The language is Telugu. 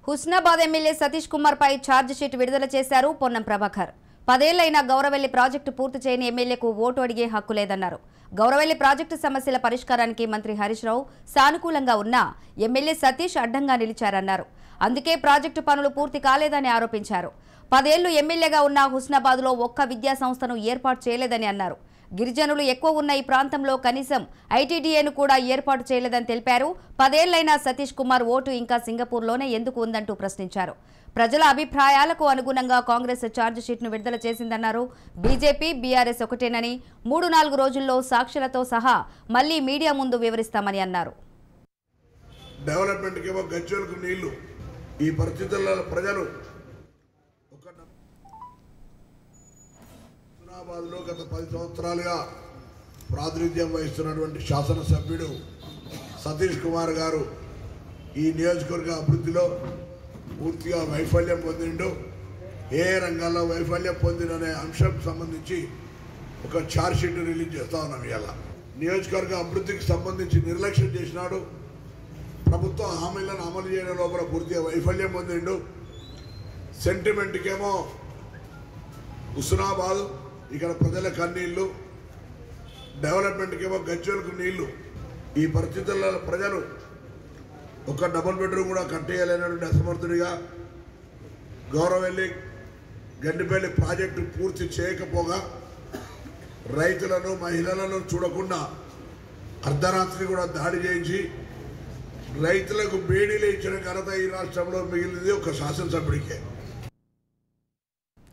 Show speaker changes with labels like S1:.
S1: హుస్నాబాద్ ఎమ్మెల్యే సతీష్ కుమార్ పై ఛార్జ్ షీట్ విడుదల చేశారు పొన్నం ప్రభాకర్. 10 ఏళ్లైనా గౌరవెల్లి ప్రాజెక్టు పూర్తి చేయని ఎమ్మెల్యేకు ఓటు అడిగే హక్కు లేదన్నారు. గౌరవెల్లి ప్రాజెక్టు సమస్యల పరిష్కారానికి మంత్రి హరీష్ రావు సానుకూలంగా ఉన్నా ఎమ్మెల్యే సతీష్ అడ్డంగా నిలిచారన్నారు. అందుకే ప్రాజెక్టు పనులు పూర్తి కాలేదని ఆరోపించారు. 10 ఏళ్లు ఎమ్మెల్యేగా ఉన్న హుస్నాబాద్లో ఒక్క విద్యా సంస్థను ఏర్పాటు చేయలేదని అన్నారు. గిరిజనులు ఎక్కువ ఉన్న ఈ ప్రాంతంలో కనీసం ఐటీడీఏను కూడా ఏర్పాటు చేయలేదని తెలిపారు. 10 ఏళ్లైనా సతీష్ కుమార్ ఓటు ఇంకా సింగపూర్లోనే ఎందుకు ఉందంటూ ప్రశ్నించారు. ప్రజల అభిప్రాయాలకు అనుగుణంగా కాంగ్రెస్ ఛార్జ్ షీట్ను విడుదల చేసిందన్నారు. బీజేపీ బీఆర్ఎస్ ఒకటేనని 3-4 రోజుల్లో సాక్షులతో సహా మళ్లీ మీడియా ముందు వివరిస్తామని అన్నారు.
S2: డెవలప్మెంట్కి గజ్వేల్కు నీళ్లు ఈ పరిస్థితుల్లో ప్రజలు హుస్నాబాద్లో గత 10 సంవత్సరాలుగా ప్రాతినిధ్యం వహిస్తున్నటువంటి శాసనసభ్యుడు సతీష్ కుమార్ గారు ఈ నియోజకవర్గ అభివృద్ధిలో పూర్తిగా వైఫల్యం పొందిండు. ఏ రంగాల్లో వైఫల్యం పొందిననే అంశంకు సంబంధించి ఒక ఛార్జ్ షీట్ రిలీజ్ చేస్తా ఉన్నాం. ఇవాళ నియోజకవర్గ అభివృద్ధికి సంబంధించి నిర్లక్ష్యం చేసినాడు. ప్రభుత్వ హామీలను అమలు చేయడం లోపల పూర్తిగా వైఫల్యం పొందిండు. సెంటిమెంట్కేమో హుస్నాబాద్ ఇక్కడ ప్రజల కన్నీళ్లు, డెవలప్మెంట్కేమో గజ్వేల్కు నీళ్లు. ఈ పరిస్థితుల్లో ప్రజలు ఒక డబుల్ బెడ్రూమ్ కూడా కట్టేయలేనటువంటి అసమర్థుడిగా గౌరవెల్లి గండిపల్లి ప్రాజెక్టు పూర్తి చేయకపోగా రైతులను మహిళలను చూడకుండా అర్ధరాత్రి కూడా దాడి చేయించి రైతులకు బేడీలు ఇచ్చిన ఘనత ఈ రాష్ట్రంలో మిగిలింది ఒక శాసనసభ్యుడికే.